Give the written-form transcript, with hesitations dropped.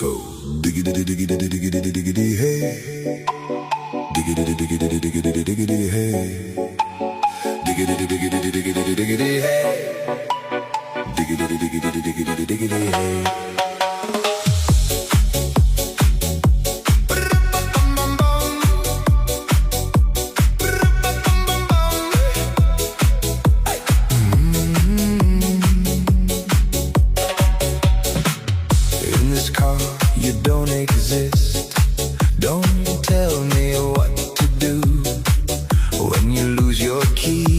So diggity diggity diggity diggity hey, diggity diggity diggity diggity hey, diggity diggity diggity diggity hey, diggity diggity diggity diggity hey. You don't exist. Don't tell me what to do when you lose your key